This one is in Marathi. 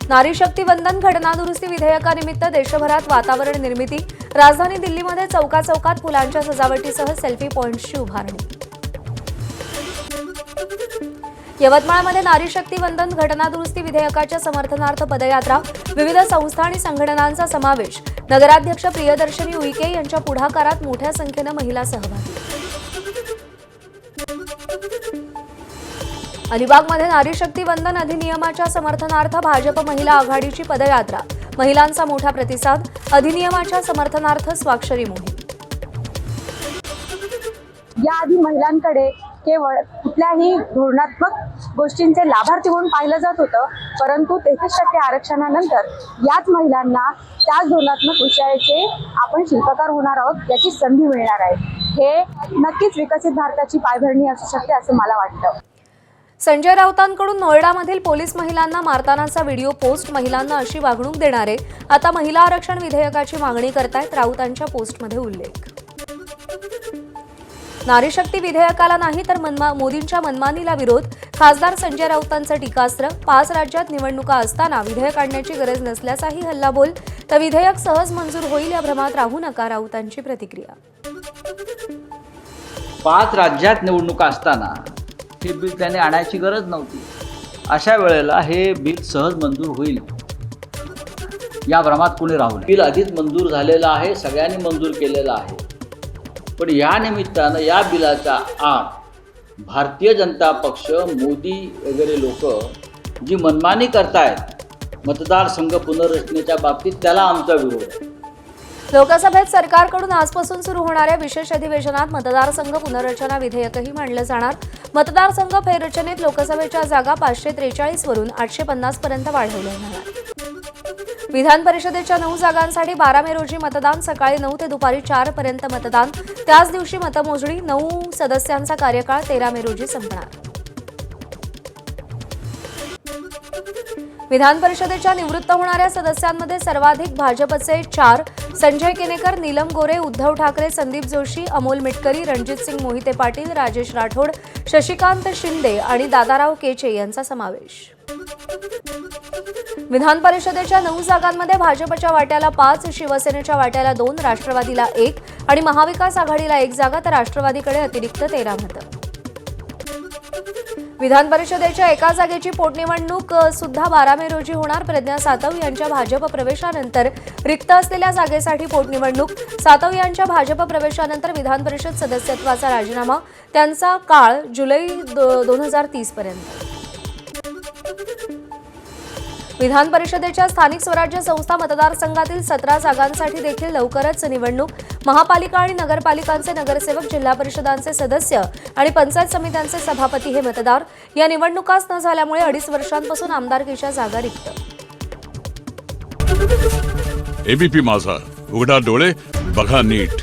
नारी शक्ती वंदन घटना दुरुस्ती विधेयकानिमित्त देशभरात वातावरण निर्मिती। राजधानी दिल्लीमध्ये चौकाचौकात फुलांच्या सजावटीसह सेल्फी पॉइंट्सची उभारणी। यवतमाळमध्ये नारी शक्ती वंदन घटना दुरुस्ती विधेयकाच्या समर्थनार्थ पदयात्रा। विविध संस्था आणि संघटनांचा समावेश। नगराध्यक्ष प्रियदर्शनी उईके यांच्या पुढाकारात मोठ्या संख्येने महिला सहभागी। अलिबागमध्ये नारी शक्ती वंदन अधिनियमाच्या समर्थनार्थ भाजप महिला आघाडीची पदयात्रा। महिलांचा मोठा प्रतिसाद। अधिनियमाच्या समर्थनार्थ स्वाक्षरी मोहीम। याआधी महिलांकडे केवळ कुठल्याही धोरणात्मक गोष्टींचे लाभार्थी म्हणून पाहिलं जात होतं, परंतु 33% आरक्षणानंतर याच महिलांना त्याच धोरणात्मक विषयाचे आपण शिल्पकार होणार आहोत याची संधी मिळणार आहे। हे नक्कीच विकसित भारताची पायभरणी असू शकते असं मला वाटतं। संजय राऊतांकडून नोएडामधील पोलीस महिलांना मारतानाचा व्हिडिओ पोस्ट। महिलांना अशी वागणूक देणारे आता महिला आरक्षण विधेयकाची मागणी करतायत। राऊतांच्या पोस्टमध्ये उल्लेख। नारी शक्ती विधेयकाला नाही तर मोदींच्या मनमानीला विरोध। खासदार संजय राऊतांचं टीकास्त्र। 5 राज्यात निवडणुका असताना विधेयक आणण्याची गरज नसल्याचाही हल्लाबोल। तर विधेयक सहज मंजूर होईल या भ्रमात राहू नका, राऊतांची प्रतिक्रिया। 5 राज्यात निवडणुका असताना हे बिल त्याने आणायची गरज नव्हती। अशा वेळेला हे बिल सहज मंजूर होईल या भ्रमात कोणी राहू नये। बिल आधीच मंजूर झालेलं आहे, सगळ्यांनी मंजूर केलेलं आहे, पण या निमित्तानं या बिलाचा आड भारतीय जनता पक्ष, मोदी वगैरे लोक जी मनमानी करतायत मतदारसंघ पुनर्रचनेच्या बाबतीत, त्याला आमचा विरोध आहे। लोकसभेत सरकारकडून आजपासून सुरू होणाऱ्या विशेष अधिवेशनात मतदारसंघ पुनर्रचना विधेयकही मांडलं जाणार। मतदारसंघ फेररचनेत लोकसभेच्या जागा 543 वरून 850 पर्यंत वाढवल्या जाणार। विधान परिषदेच्या 9 जागांसाठी 12 मे रोजी मतदान। सकाळी 9 ते दुपारी 4 पर्यंत मतदान। त्याच दिवशी मतमोजणी। 9 सदस्यांचा कार्यकाळ 13 मे रोजी संपणार। विधान परिषदेच्या निवृत्त होणाऱ्या सदस्यांमध्ये सर्वाधिक भाजपचे 4 संजय केनेकर, नीलम गोरे, उद्धव ठाकरे, संदीप जोशी, अमोल मिटकरी, रणजितसिंग मोहिते पाटील, राजेश राठोड, शशिकांत शिंदे आणि दादाराव केचे यांचा समावेश। विधान परिषदेच्या 9 जागांमध्ये भाजपच्या वाट्याला 5, शिवसेनेच्या वाट्याला 2, राष्ट्रवादीला 1 आणि महाविकास आघाडीला 1 जागा, तर राष्ट्रवादीकडे अतिरिक्त 13 मतं। विधान परिषदेच्या एका जागेची पोटनिवडणूक सुद्धा 12 मे रोजी होणार। प्रज्ञा सातव यांच्या भाजप प्रवेशानंतर रिक्त असलेल्या जागेसाठी पोटनिवडणूक। सातव यांच्या भाजप प्रवेशानंतर विधान परिषद सदस्यत्वाचा राजीनामा। त्यांचा काळ जुलै 2030 पर्यंत। विधान परिषदेच्या स्थानिक स्वराज्य संस्था मतदारसंघातील 17 जागांसाठी देखील लवकरच निवडणूक। महापालिका आणि नगरपालिकांचे नगरसेवक, जिल्हा परिषदांचे सदस्य आणि पंचायत समित्यांचे सभापती हे मतदार। या निवडणुकाच न झाल्यामुळे 2.5 वर्षांपासून आमदारकीच्या जागा रिक्त। एबीपी माझा, उघडा डोळे बघा नीट।